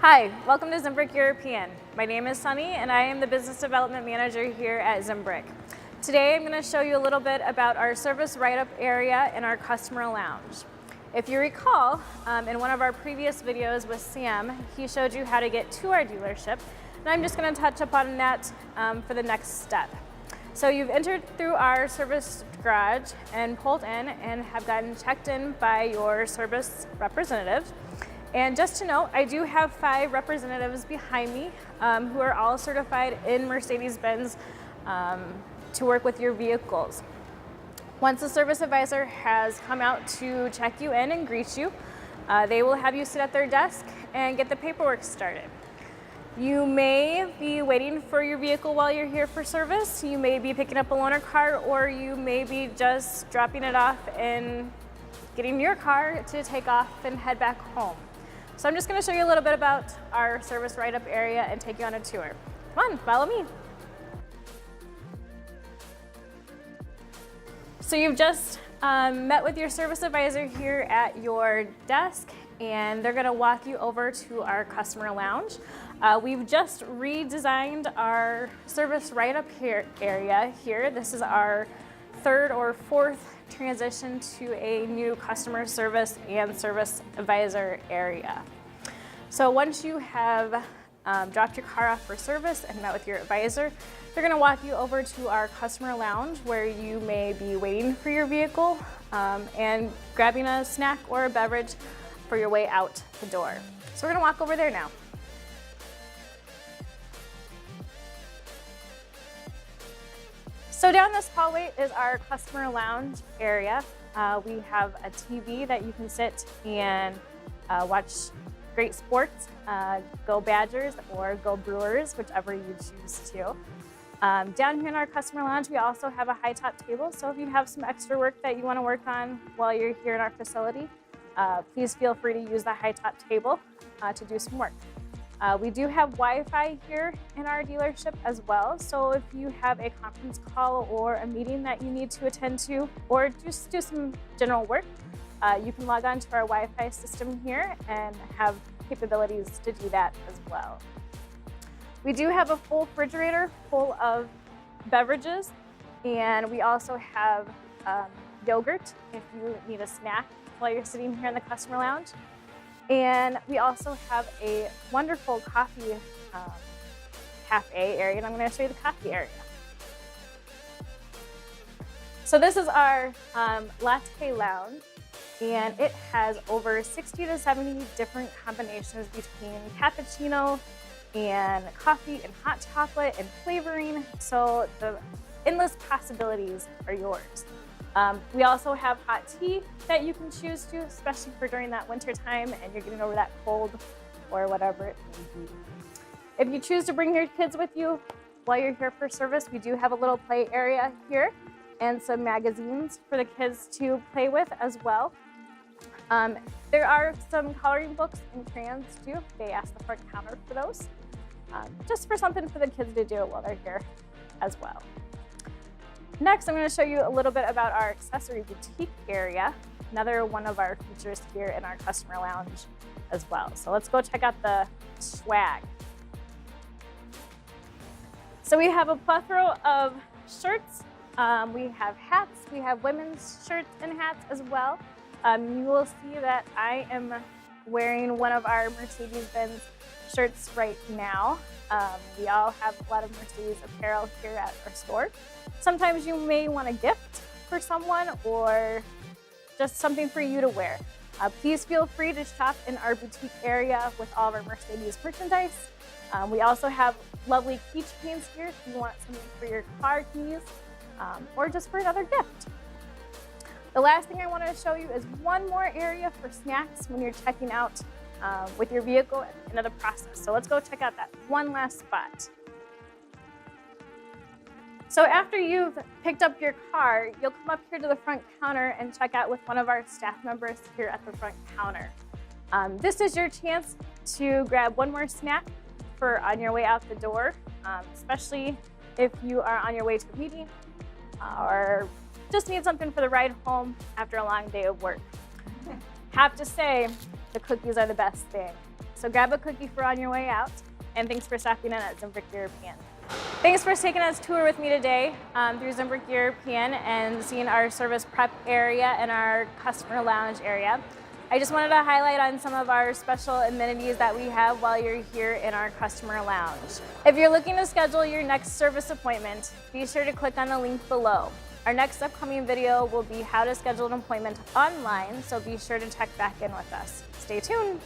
Hi, welcome to Zimbrick European. My name is Sunny and I am the Business Development Manager here at Zimbrick. Today I'm going to show you a little bit about our service write-up area in our customer lounge. If you recall, in one of our previous videos with Sam, he showed you how to get to our dealership, and I'm just going to touch upon that for the next step. So you've entered through our service garage and pulled in and have gotten checked in by your service representative. And just to note, I do have 5 representatives behind me who are all certified in Mercedes-Benz to work with your vehicles. Once the service advisor has come out to check you in and greet you, they will have you sit at their desk and get the paperwork started. You may be waiting for your vehicle while you're here for service. You may be picking up a loaner car, or you may be just dropping it off and getting your car to take off and head back home. So I'm just going to show you a little bit about our service write-up area and take you on a tour. Come on, follow me. So you've just met with your service advisor here at your desk, and they're going to walk you over to our customer lounge. We've just redesigned our service write-up area here. This is our 3rd or 4th transition to a new customer service and service advisor area. So once you have dropped your car off for service and met with your advisor, they're going to walk you over to our customer lounge, where you may be waiting for your vehicle and grabbing a snack or a beverage for your way out the door. So we're going to walk over there now. So down this hallway is our customer lounge area. We have a TV that you can sit and watch great sports, go Badgers or go Brewers, whichever you choose to. Down here in our customer lounge, we also have a high top table. So if you have some extra work that you want to work on while you're here in our facility, please feel free to use the high top table to do some work. We do have Wi-Fi here in our dealership as well, so if you have a conference call or a meeting that you need to attend to, or just do some general work, you can log on to our Wi-Fi system here and have capabilities to do that as well. We do have a full refrigerator full of beverages, and we also have yogurt if you need a snack while you're sitting here in the customer lounge. And we also have a wonderful coffee cafe area, and I'm going to show you the coffee area. So this is our latte lounge, and it has over 60 to 70 different combinations between cappuccino and coffee and hot chocolate and flavoring, so the endless possibilities are yours. We also have hot tea that you can choose to, especially for during that winter time and you're getting over that cold or whatever it may be. If you choose to bring your kids with you while you're here for service, we do have a little play area here and some magazines for the kids to play with as well. There are some coloring books and crayons too. They ask the front counter for those, just for something for the kids to do while they're here as well. Next, I'm going to show you a little bit about our Accessory Boutique area, another one of our features here in our customer lounge as well. So let's go check out the swag. So we have a plethora of shirts. We have hats. We have women's shirts and hats as well. You will see that I am wearing one of our Mercedes-Benz shirts right now. We all have a lot of Mercedes apparel here at our store. Sometimes you may want a gift for someone or just something for you to wear. Please feel free to shop in our boutique area with all of our Mercedes merchandise. We also have lovely keychains here if you want something for your car keys or just for another gift. The last thing I want to show you is one more area for snacks when you're checking out with your vehicle at the end of the process. So let's go check out that one last spot. So after you've picked up your car, you'll come up here to the front counter and check out with one of our staff members here at the front counter. This is your chance to grab one more snack for on your way out the door, especially if you are on your way to a meeting or just need something for the ride home after a long day of work. Have to say, the cookies are the best thing. So grab a cookie for on your way out, and thanks for stopping in at Zimbrick European. Thanks for taking us tour with me today through Zimbrick European and seeing our service prep area and our customer lounge area. I just wanted to highlight on some of our special amenities that we have while you're here in our customer lounge. If you're looking to schedule your next service appointment, be sure to click on the link below. Our next upcoming video will be how to schedule an appointment online, so be sure to check back in with us. Stay tuned.